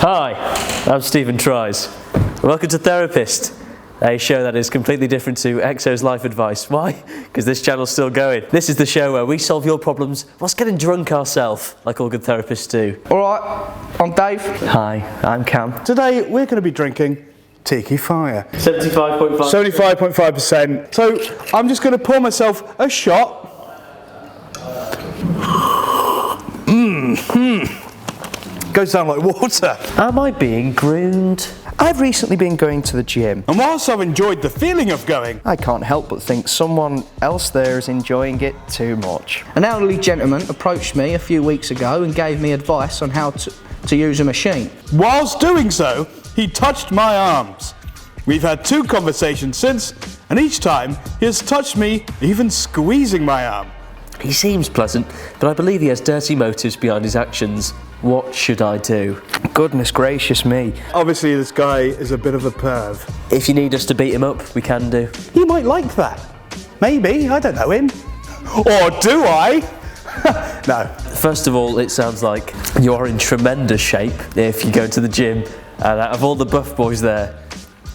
Hi, I'm Stephen Tries. Welcome to Therapissed, a show that is completely different to EXO's life advice. Why? Because this channel's still going. This is the show where we solve your problems whilst getting drunk ourselves, like all good therapists do. Alright, I'm Dave. Hi, I'm Cam. Today we're going to be drinking Tiki Fire. 75.5%. 75.5%. So I'm just going to pour myself a shot. Goes down like water. Am I being groomed? I've recently been going to the gym. And whilst I've enjoyed the feeling of going, I can't help but think someone else there is enjoying it too much. An elderly gentleman approached me a few weeks ago and gave me advice on how to use a machine. whilst doing so, he touched my arms. We've had 2 conversations since, and each time he has touched me, even squeezing my arm. He seems pleasant, but I believe he has dirty motives behind his actions. What should I do? Goodness gracious me. Obviously this guy is a bit of a perv. If you need us to beat him up, we can do. He might like that. Maybe, I don't know him. Or do I? No. First of all, it sounds like you're in tremendous shape if you go to the gym, and out of all the buff boys there,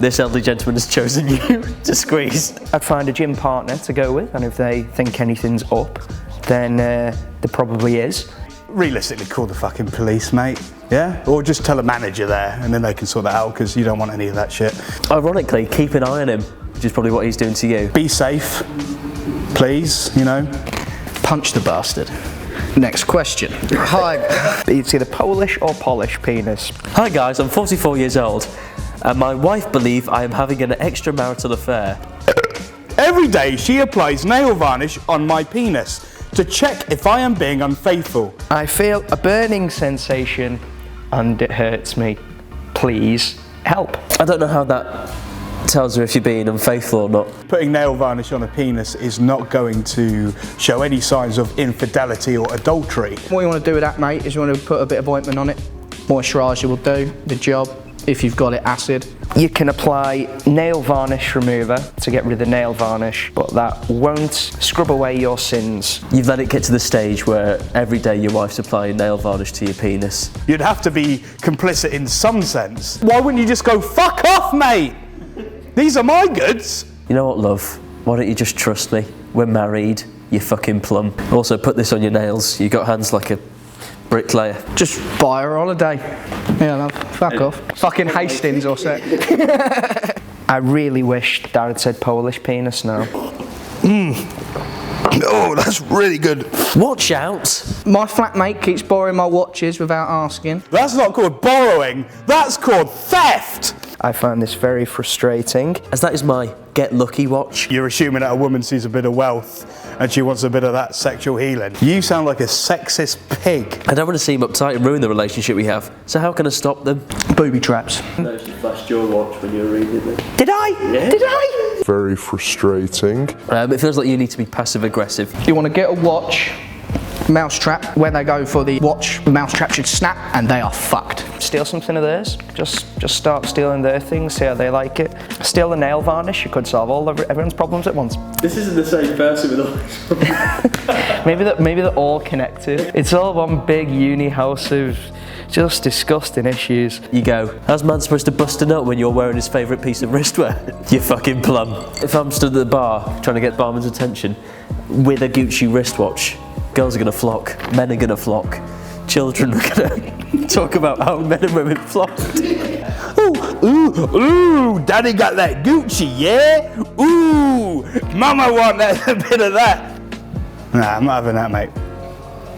this elderly gentleman has chosen you to squeeze. I'd find a gym partner to go with, and if they think anything's up, then there probably is. Realistically, call the fucking police, mate. Yeah? Or just tell a manager there, and then they can sort that out, because you don't want any of that shit. Ironically, keep an eye on him, which is probably what he's doing to you. Be safe, please, you know. Punch the bastard. Next question. Hi. It's either Polish or Polish penis. Hi guys, I'm 44 years old, and my wife believes I am having an extramarital affair. Every day she applies nail varnish on my penis to check if I am being unfaithful. I feel a burning sensation and it hurts me. Please help. I don't know how that tells her if you're being unfaithful or not. Putting nail varnish on a penis is not going to show any signs of infidelity or adultery. What you want to do with that, mate, is you want to put a bit of ointment on it. Moisturiser will do the job. If you've got it acid. You can apply nail varnish remover to get rid of the nail varnish, but that won't scrub away your sins. You've let it get to the stage where every day your wife's applying nail varnish to your penis. You'd have to be complicit in some sense. Why wouldn't you just go, fuck off, mate? These are my goods. You know what, love? Why don't you just trust me? We're married, you fucking plum. Also, put this on your nails. You got hands like a bricklayer. Just buy her a holiday. Yeah, love. Fuck off. Fucking Hastings or so. I really wish Dad had said Polish penis now. Oh, that's really good. Watch out! My flatmate keeps borrowing my watches without asking. That's not called borrowing, that's called theft. I find this very frustrating. As that is my get lucky watch. You're assuming that a woman sees a bit of wealth and she wants a bit of that sexual healing. You sound like a sexist pig. I don't want to seem uptight and ruin the relationship we have, so how can I stop them? Booby traps. No, she flashed your watch when you were reading it. Did I? Yeah. Did I? Very frustrating. It feels like you need to be passive aggressive. You want to get a watch, mousetrap. When they go for the watch, the mousetrap should snap and they are fucked. Steal something of theirs. Just start stealing their things, see how they like it. Steal the nail varnish, you could solve everyone's problems at once. This isn't the same person with all Maybe they're all connected. It's all one big uni house of just disgusting issues. You go, how's man supposed to bust a nut when you're wearing his favourite piece of wristwear? You fucking plum. If I'm stood at the bar trying to get barman's attention with a Gucci wristwatch, girls are gonna flock, men are gonna flock, children are gonna talk about how men and women flocked. Ooh, daddy got that Gucci, yeah? Ooh, mama want that, a bit of that. Nah, I'm not having that, mate.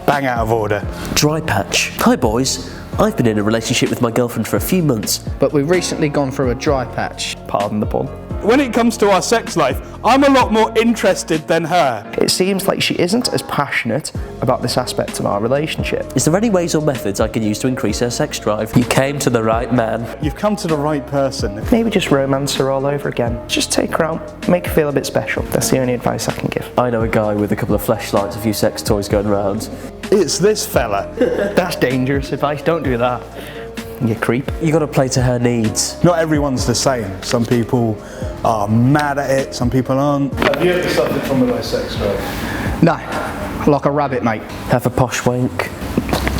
Bang out of order. Dry patch. Hi boys, I've been in a relationship with my girlfriend for a few months. But we've recently gone through a dry patch. Pardon the pun. When it comes to our sex life, I'm a lot more interested than her. It seems like she isn't as passionate about this aspect of our relationship. Is there any ways or methods I can use to increase her sex drive? You came to the right man. You've come to the right person. Maybe just romance her all over again. Just take her out, make her feel a bit special. That's the only advice I can give. I know a guy with a couple of fleshlights, a few sex toys going around. It's this fella. That's dangerous advice, don't do that. You creep. You got to play to her needs. Not everyone's the same. Some people are mad at it, some people aren't. Have you ever suffered from a low sex drive? No, like a rabbit, mate. Have a posh wank.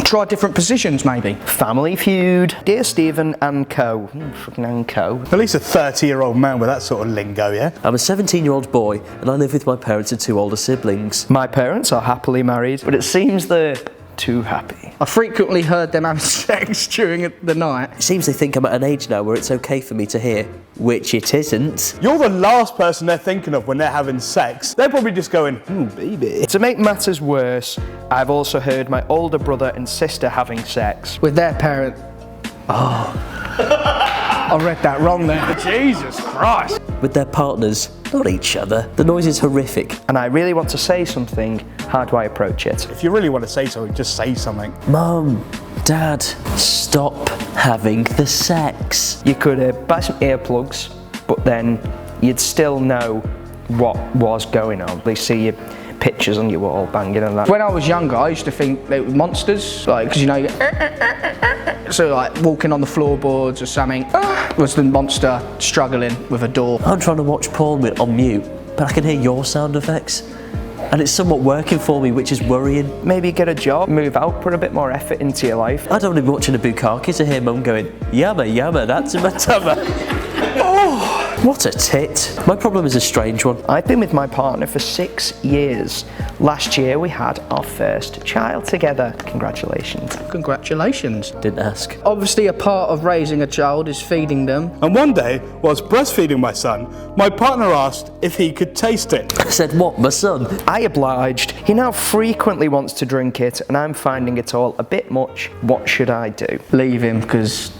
Try different positions, maybe. Family Feud, Dear Stephen and Co. Fucking and Co. At least a 30-year-old man with that sort of lingo, yeah? I'm a 17-year-old boy and I live with my parents and 2 older siblings. My parents are happily married, but it seems they're too happy. I frequently heard them having sex during the night. It seems they think I'm at an age now where it's okay for me to hear, which it isn't. You're the last person they're thinking of when they're having sex. They're probably just going, baby. To make matters worse, I've also heard my older brother and sister having sex. With their parent. I read that wrong there. Jesus Christ. With their partners, not each other. The noise is horrific. And I really want to say something. How do I approach it? If you really want to say something, just say something. Mum, Dad, stop having the sex. You could buy some earplugs, but then you'd still know what was going on. They see your pictures on your wall banging and that. When I was younger, I used to think they were monsters, like, because you know, you get, so like walking on the floorboards or something, was the monster struggling with a door. I'm trying to watch porn on mute, but I can hear your sound effects. And it's somewhat working for me, which is worrying. Maybe get a job, move out, put a bit more effort into your life. I don't want to be watching a bukkake to hear Mum going, yamma, yamma, that's in my tummy. Oh, what a tit. My problem is a strange one. I've been with my partner for 6 years. Last year we had our first child together. Congratulations. Congratulations. Didn't ask. Obviously a part of raising a child is feeding them. And one day, whilst breastfeeding my son, my partner asked if he could taste it. I said, what, my son? I obliged. He now frequently wants to drink it and I'm finding it all a bit much. What should I do? Leave him, because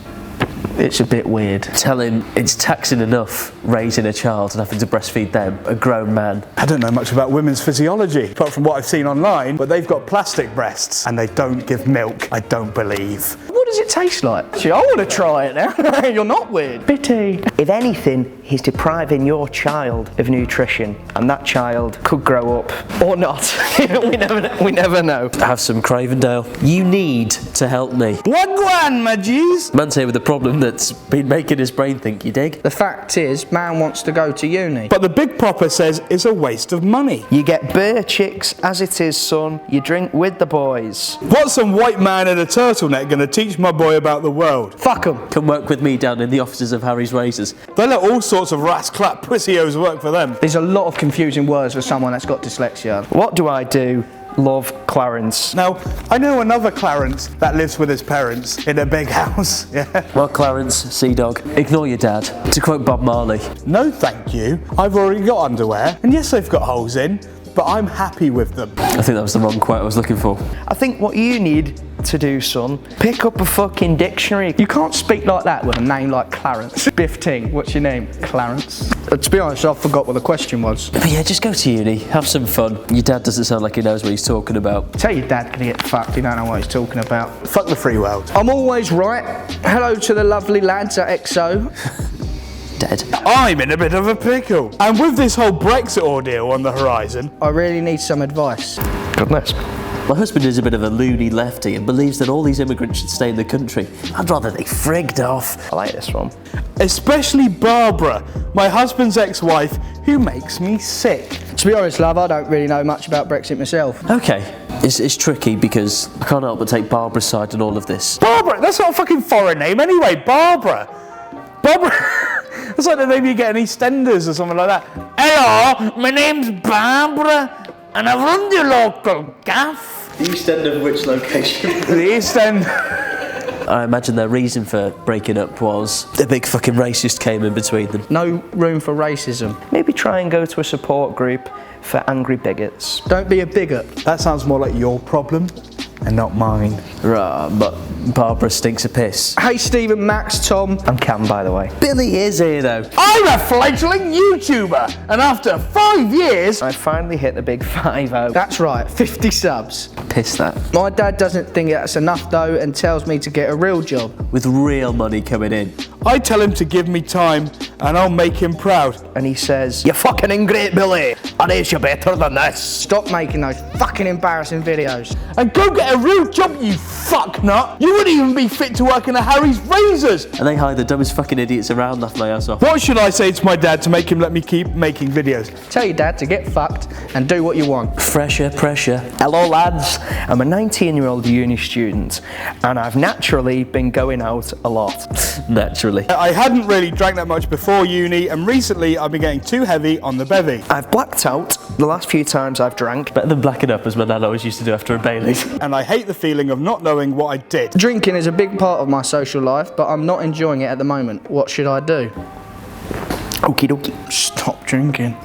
it's a bit weird. Tell him it's taxing enough raising a child and having to breastfeed them, a grown man. I don't know much about women's physiology, apart from what I've seen online, but they've got plastic breasts and they don't give milk, I don't believe. What does it taste like? Gee, I want to try it now. You're not weird. Pity. If anything, he's depriving your child of nutrition and that child could grow up or not. we never know. Have some Cravendale. You need to help me. Wagwan, my G's! Man's here with a problem that's been making his brain think, you dig? The fact is, man wants to go to uni. But the Big Popper says it's a waste of money. You get bare chicks as it is, son. You drink with the boys. What's some white man in a turtleneck going to teach my boy about the world? Fuck 'em. Come work with me down in the offices of Harry's Razors. They let all sorts of rasclap pussios work for them. There's a lot of confusing words for someone that's got dyslexia. What do I do? Love, Clarence. Now, I know another Clarence that lives with his parents in a big house. Yeah. Well, Clarence, Sea Dog, ignore your dad. To quote Bob Marley. No, thank you. I've already got underwear, and yes, they've got holes in, but I'm happy with them. I think that was the wrong quote I was looking for. I think what you need to do, son, pick up a fucking dictionary. You can't speak like that with a name like Clarence. Biff Ting, what's your name? Clarence. To be honest, I forgot what the question was. But yeah, just go to uni, have some fun. Your dad doesn't sound like he knows what he's talking about. Tell your dad can get fucked, he don't know what he's talking about. Fuck the free world. I'm always right. Hello to the lovely lads at EXO. Dead. I'm in a bit of a pickle. And with this whole Brexit ordeal on the horizon, I really need some advice. Goodness. My husband is a bit of a loony lefty and believes that all these immigrants should stay in the country. I'd rather they frigged off. I like this one. especially Barbara, my husband's ex-wife, who makes me sick. To be honest, love, I don't really know much about Brexit myself. Okay, it's tricky because I can't help but take Barbara's side in all of this. Barbara? That's not a fucking foreign name anyway, Barbara. Barbara, that's like the name you get in EastEnders or something like that. Hello, my name's Barbara and I run the local gaff. The East End of which location? The East End. I imagine their reason for breaking up was a big fucking racist came in between them. No room for racism. Maybe try and go to a support group for angry bigots. Don't be a bigot. That sounds more like your problem and not mine. Right, but Barbara stinks a piss. Hey, Stephen, Max, Tom. And Cam, by the way. Billy is here though. I'm a fledgling YouTuber, and after 5 years, I finally hit the big 5-0. That's right, 50 subs. Piss that. My dad doesn't think that's enough though and tells me to get a real job. With real money coming in. I tell him to give me time and I'll make him proud. And he says, "You fucking ingrate, Billy. I raised you better than this." Stop making those fucking embarrassing videos. And go get a real job, you fucknut. You wouldn't even be fit to work in a Harry's Razors. And they hire the dumbest fucking idiots around, laugh my ass off. What should I say to my dad to make him let me keep making videos? Tell your dad to get fucked and do what you want. Fresher, pressure. Hello lads, I'm a 19-year-old uni student and I've naturally been going out a lot. Naturally. I hadn't really drank that much before uni, and recently I've been getting too heavy on the bevy. I've blacked out the last few times I've drank. Better than blacking up, as my nan always used to do after a Bailey's. And I hate the feeling of not knowing what I did. Drinking is a big part of my social life, but I'm not enjoying it at the moment. What should I do? Okie dokie. Stop drinking.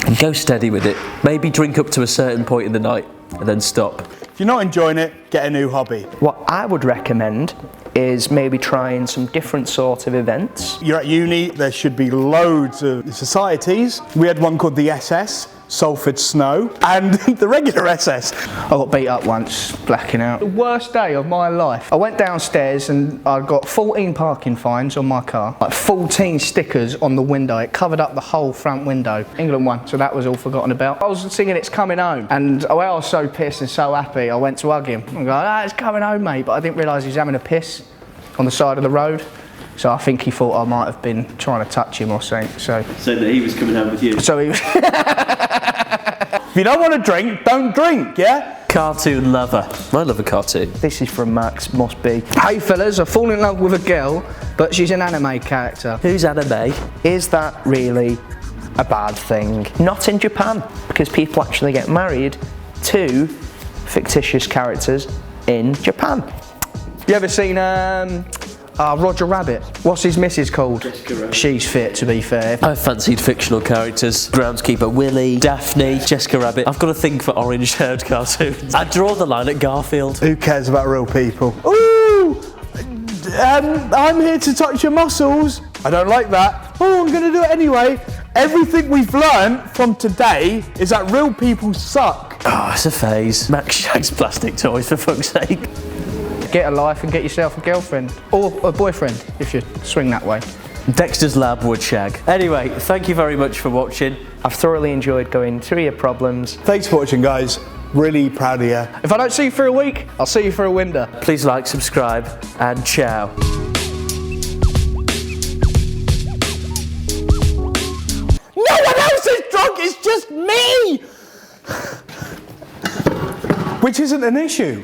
And go steady with it. Maybe drink up to a certain point in the night and then stop. If you're not enjoying it, get a new hobby. What I would recommend is maybe trying some different sort of events. You're at uni, there should be loads of societies. We had one called the SS, Salford Snow, and the regular SS. I got beat up once, blacking out. The worst day of my life. I went downstairs and I got 14 parking fines on my car, like 14 stickers on the window. It covered up the whole front window. England won, so that was all forgotten about. I was singing It's Coming Home, and I was so pissed and so happy, I went to hug him. I'm going, it's coming home, mate, but I didn't realise he was having a piss on the side of the road. So I think he thought I might have been trying to touch him or something, so So that he was coming home with you. he was... If you don't want to drink, don't drink, yeah? Cartoon lover. I love a cartoon. This is from Max, must be. Hey fellas, I fall in love with a girl, but she's an anime character. Who's anime? Is that really a bad thing? Not in Japan, because people actually get married to fictitious characters in Japan. You ever seen Roger Rabbit? What's his missus called? Jessica Rabbit. She's fit, to be fair. I've fancied fictional characters. Groundskeeper Willie, Daphne, Jessica Rabbit. I've got a thing for orange-haired cartoons. I draw the line at Garfield. Who cares about real people? Ooh! I'm here to touch your muscles. I don't like that. Oh, I'm going to do it anyway. Everything we've learned from today is that real people suck. Oh, it's a phase. Max shags plastic toys, for fuck's sake. Get a life and get yourself a girlfriend. Or a boyfriend, if you swing that way. Dexter's Lab would shag. Anyway, thank you very much for watching. I've thoroughly enjoyed going through your problems. Thanks for watching, guys. Really proud of you. If I don't see you for a week, I'll see you for a winter. Please like, subscribe, and ciao. No one else is drunk, it's just me! Which isn't an issue.